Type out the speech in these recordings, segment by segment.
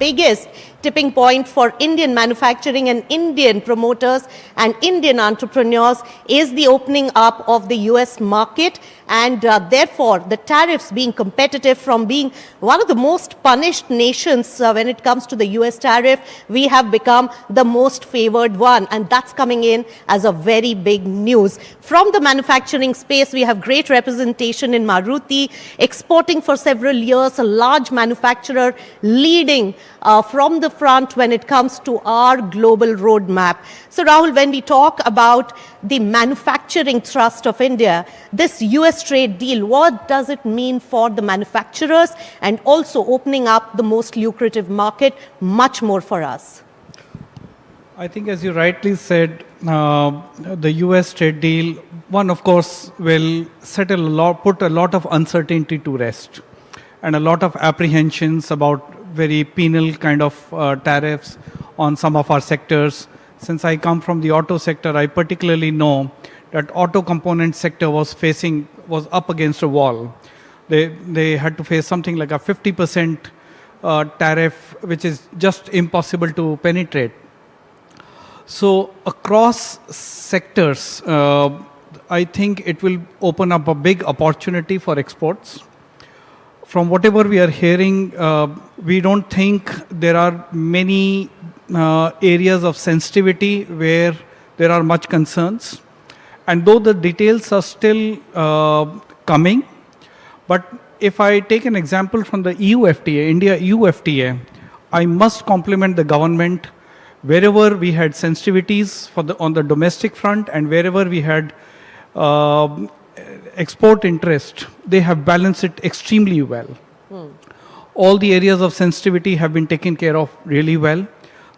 biggest tipping point for Indian manufacturing and Indian promoters and Indian entrepreneurs is the opening up of the US market, and therefore the tariffs being competitive from being one of the most punished nations when it comes to the US tariff, we have become the most favored one, and that's coming in as a very big news. From the manufacturing space, we have great representation in Maruti, exporting for several years, a large manufacturer leading from the front when it comes to our global roadmap. So Rahul, when we talk about the manufacturing thrust of India, this US trade deal, what does it mean for the manufacturers and also opening up the most lucrative market much more for us? I think, as you rightly said, the US trade deal, one, of course, will put a lot of uncertainty to rest and a lot of apprehensions about very penal kind of tariffs on some of our sectors. Since I come from the auto sector, I particularly know that auto component sector was up against a wall. They had to face something like a 50% tariff, which is just impossible to penetrate. So across sectors, I think it will open up a big opportunity for exports. From whatever we are hearing, we don't think there are many areas of sensitivity where there are much concerns. And though the details are still coming, but if I take an example from the EU FTA, India EU FTA, I must compliment the government wherever we had sensitivities on the domestic front and wherever we had export interest, they have balanced it extremely well. All the areas of sensitivity have been taken care of really well.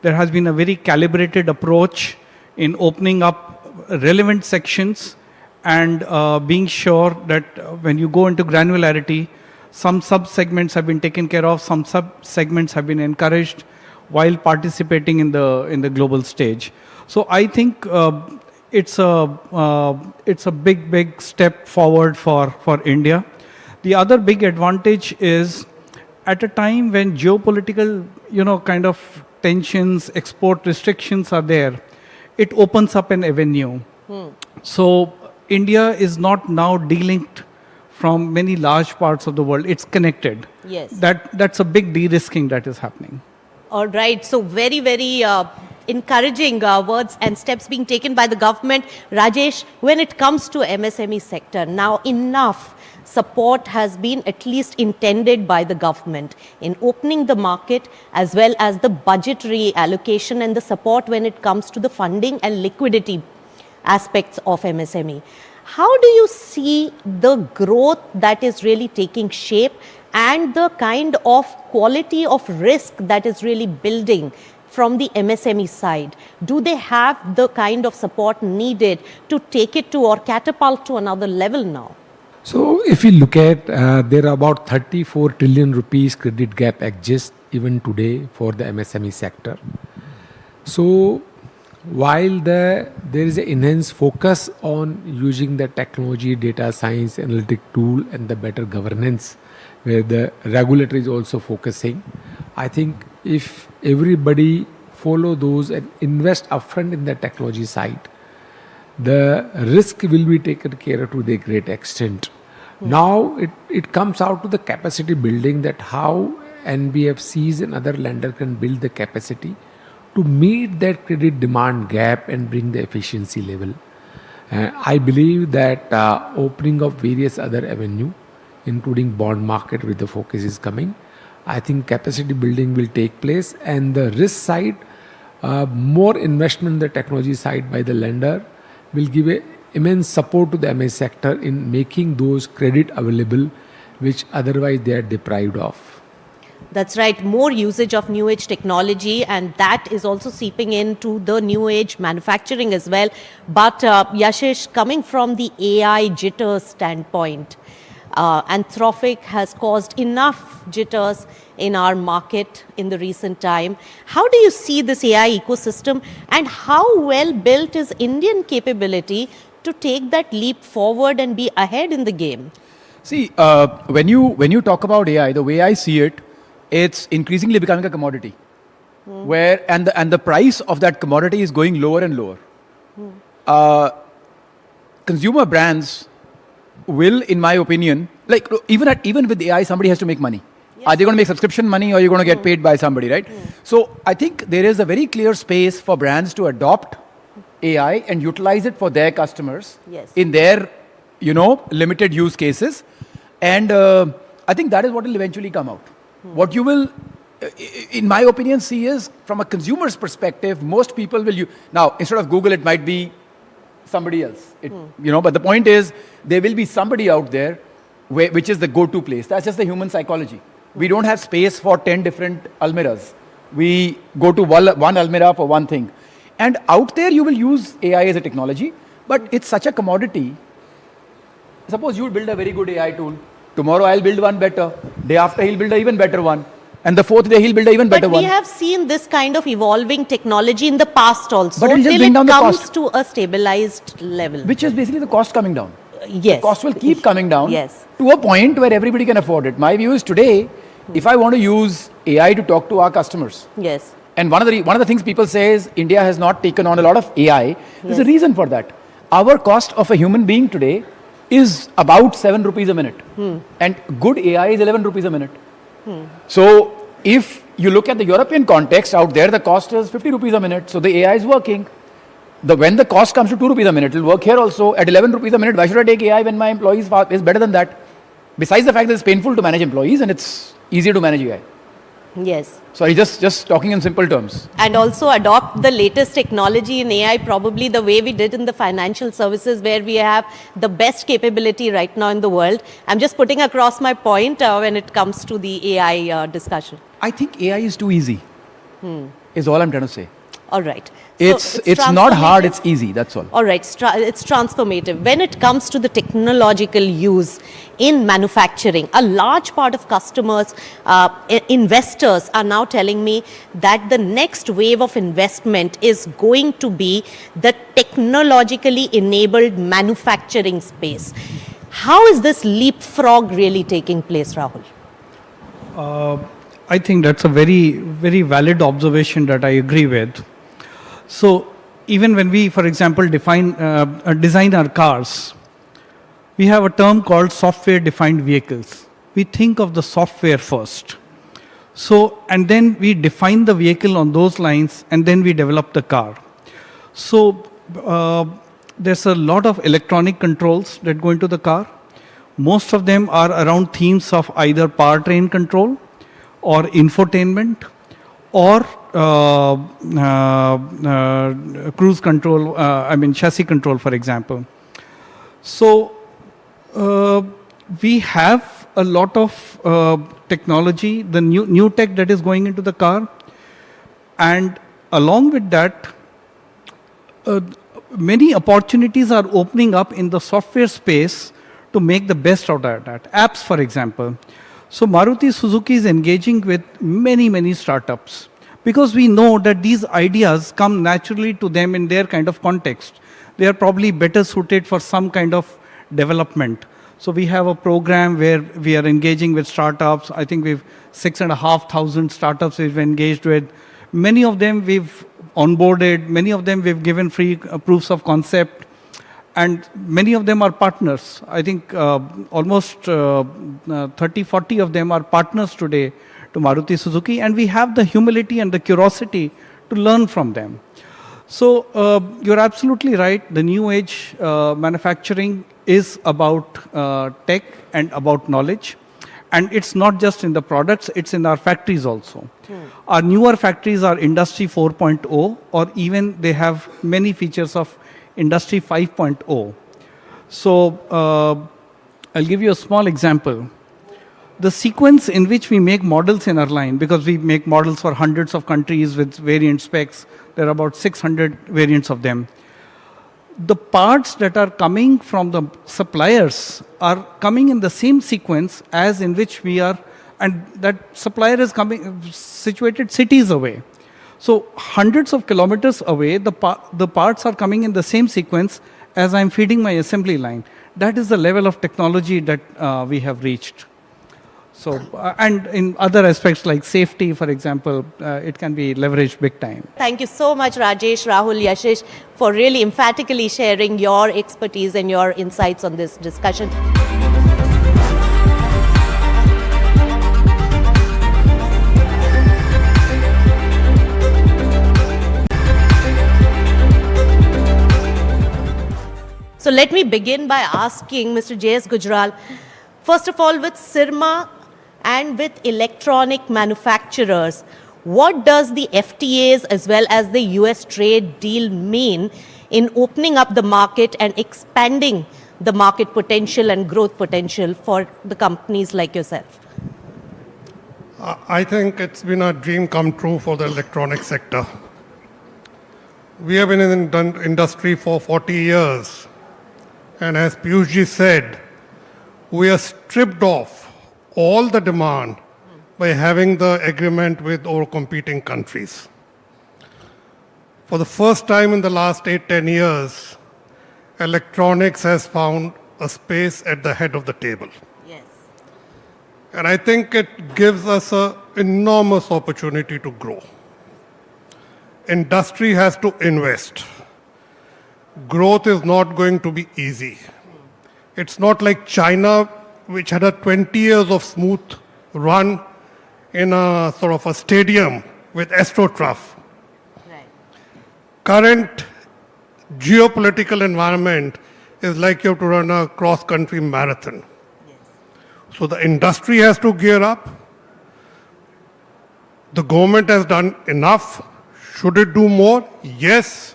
There has been a very calibrated approach in opening up relevant sections and being sure that when you go into granularity, some sub-segments have been taken care of, some sub-segments have been encouraged while participating in the global stage. So I think it's a big step forward for India. The other big advantage is at a time when geopolitical, kind of tensions, export restrictions are there, it opens up an avenue. So India is not now delinked from many large parts of the world. It's connected. Yes. That's a big de-risking that is happening. All right. So very, very encouraging words and steps being taken by the government. Rajesh, when it comes to MSME sector, now enough support has been at least intended by the government in opening the market, as well as the budgetary allocation and the support when it comes to the funding and liquidity aspects of MSME. How do you see the growth that is really taking shape and the kind of quality of risk that is really building from the MSME side? Do they have the kind of support needed to take it to or catapult to another level now? So if you look at, there are about 34 trillion rupees credit gap exists even today for the MSME sector. So while there is an enhanced focus on using the technology, data science, analytic tool and the better governance, where the regulator is also focusing, I think if everybody follow those and invest upfront in the technology side, the risk will be taken care of to the great extent. Now it comes out to the capacity building, that how NBFCs and other lenders can build the capacity to meet that credit demand gap and bring the efficiency level. I believe that opening of various other avenues, including bond market with the focus is coming, I think capacity building will take place, and the risk side, more investment in the technology side by the lender will give a immense support to the MSME sector in making those credit available which otherwise they are deprived of. That's right, more usage of new age technology, and that is also seeping into the new age manufacturing as well. But Yashish, coming from the AI jitters standpoint, Anthropic has caused enough jitters in our market in the recent time. How do you see this AI ecosystem, and how well built is Indian capability to take that leap forward and be ahead in the game? See, when you talk about AI, the way I see it, it's increasingly becoming a commodity, where and the price of that commodity is going lower and lower. Consumer brands will, in my opinion, like even with AI, somebody has to make money. Yes. Are they going to make subscription money, or are you going to get paid by somebody, right? So I think there is a very clear space for brands to adopt AI and utilize it for their customers Yes. in their, limited use cases. And I think that is what will eventually come out. What you will, in my opinion, see is from a consumer's perspective, most people will use, now instead of Google, it might be somebody else. But the point is, there will be somebody out there which is the go-to place. That's just the human psychology. We don't have space for 10 different almiras. We go to one almira for one thing. And out there, you will use AI as a technology, but it's such a commodity. Suppose you build a very good AI tool. Tomorrow, I'll build one better. Day after, he'll build an even better one. And the fourth day, he'll build an even better But we one. have seen this kind of evolving technology in the past also, But it'll just till bring it down the comes cost. to a stabilized level. Which is basically the cost coming down. Yes. Cost will keep coming down Yes. to a point where everybody can afford it. My view is today, if I want to use AI to talk to our customers, Yes. and one of the things people say is India has not taken on a lot of AI. There's a Yes. reason for that. Our cost of a human being today is about 7 rupees a minute. And good AI is 11 rupees a minute. So if you look at the European context out there, the cost is 50 rupees a minute. So the AI is working. When the cost comes to 2 rupees a minute, it will work here also at 11 rupees a minute. Why should I take AI when my employees is better than that? Besides the fact that it's painful to manage employees and it's easier to manage AI. Yes. Sorry, just talking in simple terms. And also adopt the latest technology in AI, probably the way we did in the financial services, where we have the best capability right now in the world. I'm just putting across my point when it comes to the AI discussion. I think AI is too easy, is all I'm trying to say. All right. So It's not hard, transformative. it's easy, that's all. All right, it's transformative. When it comes to the technological use in manufacturing, a large part of customers, investors are now telling me that the next wave of investment is going to be the technologically enabled manufacturing space. How is this leapfrog really taking place, Rahul? I think that's a very, very valid observation that I agree with. So even when we, for example, design our cars, we have a term called software-defined vehicles. We think of the software first. So, and then we define the vehicle on those lines, and then we develop the car. So there's a lot of electronic controls that go into the car. Most of them are around themes of either powertrain control or infotainment or cruise control, chassis control, for example. So we have a lot of technology, the new tech that is going into the car, and along with that, many opportunities are opening up in the software space to make the best out of that. Apps, for example. So Maruti Suzuki is engaging with many startups because we know that these ideas come naturally to them in their kind of context. They are probably better suited for some kind of development. So we have a program where we are engaging with startups. I think we've 6,500 startups we've engaged with. Many of them we've onboarded, many of them we've given free proofs of concept, and many of them are partners. I think almost 30, 40 of them are partners today to Maruti Suzuki, and we have the humility and the curiosity to learn from them. So you're absolutely right. The new age manufacturing is about tech and about knowledge. And it's not just in the products, it's in our factories also. Our newer factories are Industry 4.0, or even they have many features of Industry 5.0. So I'll give you a small example. The sequence in which we make models in our line, because we make models for hundreds of countries with variant specs, there are about 600 variants of them. The parts that are coming from the suppliers are coming in the same sequence as in which we are, and that supplier is coming situated cities away. So hundreds of kilometers away, the parts are coming in the same sequence as I'm feeding my assembly line. That is the level of technology that we have reached. So, and in other aspects like safety, for example, it can be leveraged big time. Thank you so much, Rajesh, Rahul, Yashish, for really emphatically sharing your expertise and your insights on this discussion. So let me begin by asking Mr. J.S. Gujral, first of all, with Sirma and with electronic manufacturers, what does the FTAs as well as the US trade deal mean in opening up the market and expanding the market potential and growth potential for the companies like yourself? I think it's been a dream come true for the electronic sector. We have been in the industry for 40 years. And as Piyushji said, we are stripped off all the demand by having the agreement with our competing countries. For the first time in the last 8-10 years, electronics has found a space at the head of the table. Yes. And I think it gives us an enormous opportunity to grow. Industry has to invest. Growth is not going to be easy. It's not like China, which had a 20 years of smooth run in a sort of a stadium with AstroTurf. Right. Current geopolitical environment is like you have to run a cross-country marathon. Yes. So the industry has to gear up. The government has done enough. Should it do more? Yes.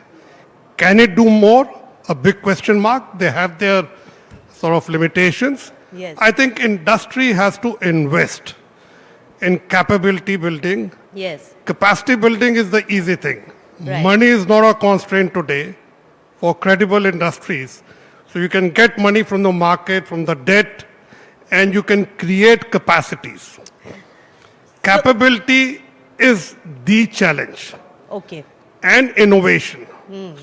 Can it do more? A big question mark. They have their sort of limitations. Yes. I think industry has to invest in capability building. Yes. Capacity building is the easy thing. Right. Money is not a constraint today for credible industries. So you can get money from the market, from the debt, and you can create capacities. Capability is the challenge. Okay. And innovation.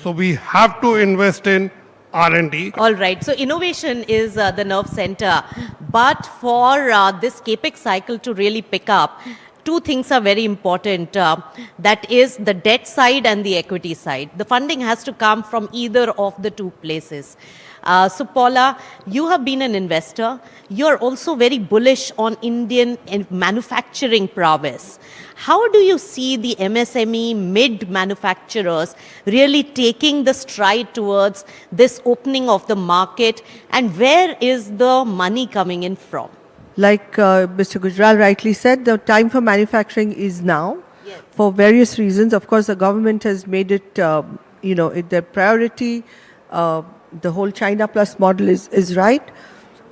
So we have to invest in R&D. All right. So innovation is the nerve center. But for this CAPEX cycle to really pick up, two things are very important. That is the debt side and the equity side. The funding has to come from either of the two places. So Paula, you have been an investor. You're also very bullish on Indian manufacturing prowess. How do you see the MSME mid manufacturers really taking the stride towards this opening of the market, and where is the money coming in from? Like Mr. Gujral rightly said, the time for manufacturing is now. Yes. For various reasons. Of course, the government has made it, their priority. The whole China Plus model is right.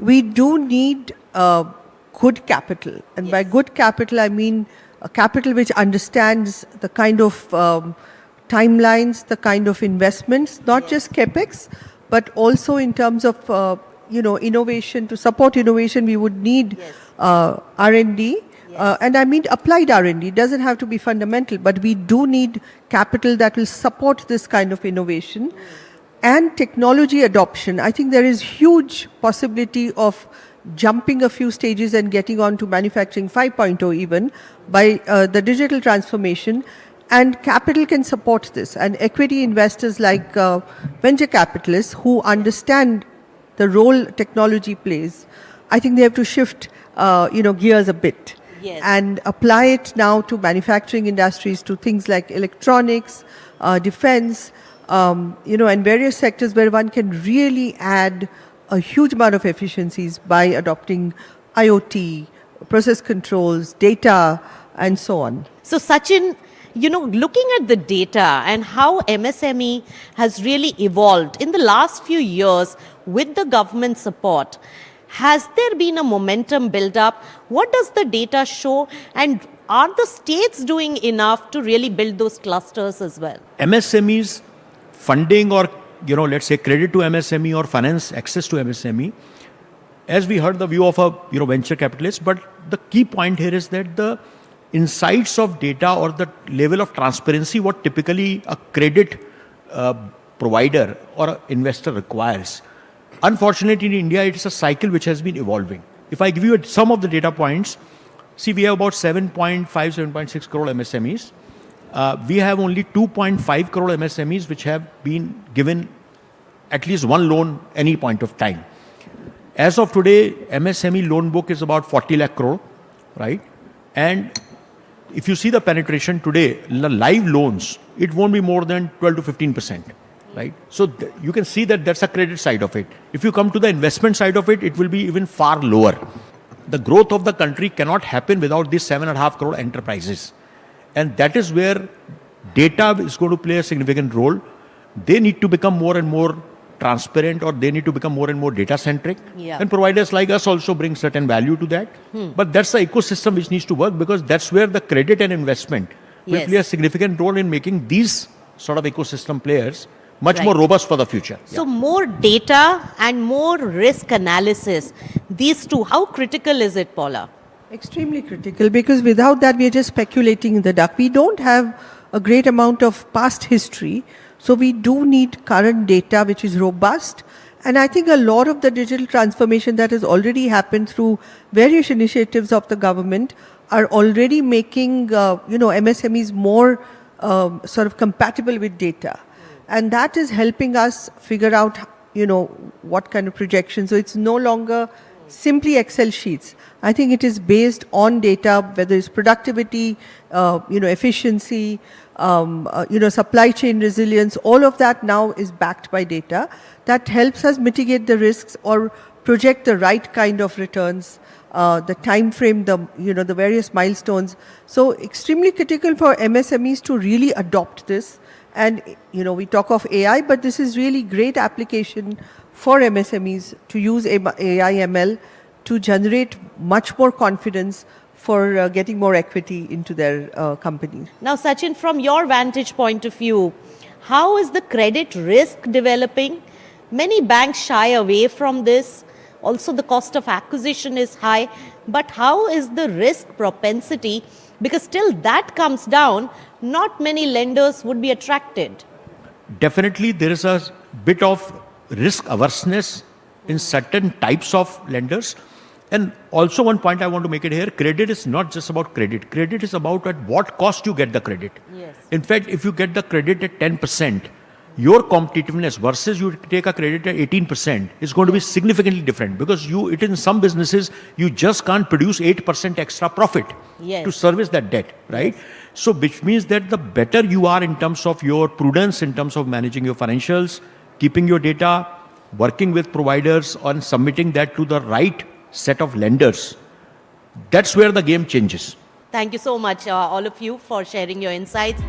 We do need good capital. And by Yes. good capital, I mean a capital which understands the kind of timelines, the kind of investments, not just CAPEX, but also in terms of, innovation. To support innovation, we would need Yes. R&D. Yes. And I mean applied R&D. It doesn't have to be fundamental, but we do need capital that will support this kind of innovation. And technology adoption. I think there is huge possibility of jumping a few stages and getting on to manufacturing 5.0 even by the digital transformation. And capital can support this. And equity investors like venture capitalists who understand the role technology plays, I think they have to shift, gears a bit. Yes. And apply it now to manufacturing industries, to things like electronics, defense, and various sectors where one can really add a huge amount of efficiencies by adopting IoT, process controls, data, and so on. So Sachin, looking at the data and how MSME has really evolved in the last few years with the government support, has there been a momentum build up? What does the data show? And are the states doing enough to really build those clusters as well? MSMEs funding or, let's say credit to MSME or finance access to MSME, as we heard the view of a, venture capitalist, but the key point here is that the insights of data or the level of transparency what typically a credit provider or an investor requires. Unfortunately, in India, it is a cycle which has been evolving. if I give you some of the data points, see, we have about 7.5, 7.6 crore MSMEs. We have only 2.5 crore MSMEs which have been given at least one loan any point of time. As of today, MSME loan book is about 40 lakh crore, right? And if you see the penetration today, the live loans, it won't be more than 12 to 15%, right? So you can see that that's a credit side of it. If you come to the investment side of it, it will be even far lower. The growth of the country cannot happen without these 7.5 crore enterprises. And that is where data is going to play a significant role. They need to become more and more transparent, or they need to become more and more data centric. Yeah. And providers like us also bring certain value to that. But that's the ecosystem which needs to work, because that's where the credit and investment will Yes. play a significant role in making these sort of ecosystem players much Right. more robust for the future. So more data and more risk analysis. These two, how critical is it, Paula? Extremely critical, because without that, we are just speculating in the dark. We don't have a great amount of past history, so we do need current data which is robust. And I think a lot of the digital transformation that has already happened through various initiatives of the government are already making MSMEs more sort of compatible with data. And that is helping us figure out what kind of projections. So it's no longer simply Excel sheets. I think it is based on data, whether it's productivity, efficiency, supply chain resilience. All of that now is backed by data that helps us mitigate the risks or project the right kind of returns, the time frame, the various milestones. So extremely critical for MSMEs to really adopt this. And we talk of AI, but this is really great application for MSMEs to use AI ML to generate much more confidence for getting more equity into their company. Now, Sachin, from your vantage point of view, how is the credit risk developing? Many banks shy away from this. Also, the cost of acquisition is high. But how is the risk propensity? Because till that comes down, not many lenders would be attracted. Definitely, there is a bit of risk averseness in certain types of lenders. And also one point I want to make it here, credit is not just about credit. Credit is about at what cost you get the credit. Yes. In fact, if you get the credit at 10%, your competitiveness versus you take a credit at 18% is going to be significantly different, because it in some businesses, you just can't produce 8% extra profit Yes. to service that debt, right? So which means that the better you are in terms of your prudence, in terms of managing your financials, keeping your data, working with providers on submitting that to the right set of lenders, that's where the game changes. Thank you so much, all of you, for sharing your insights.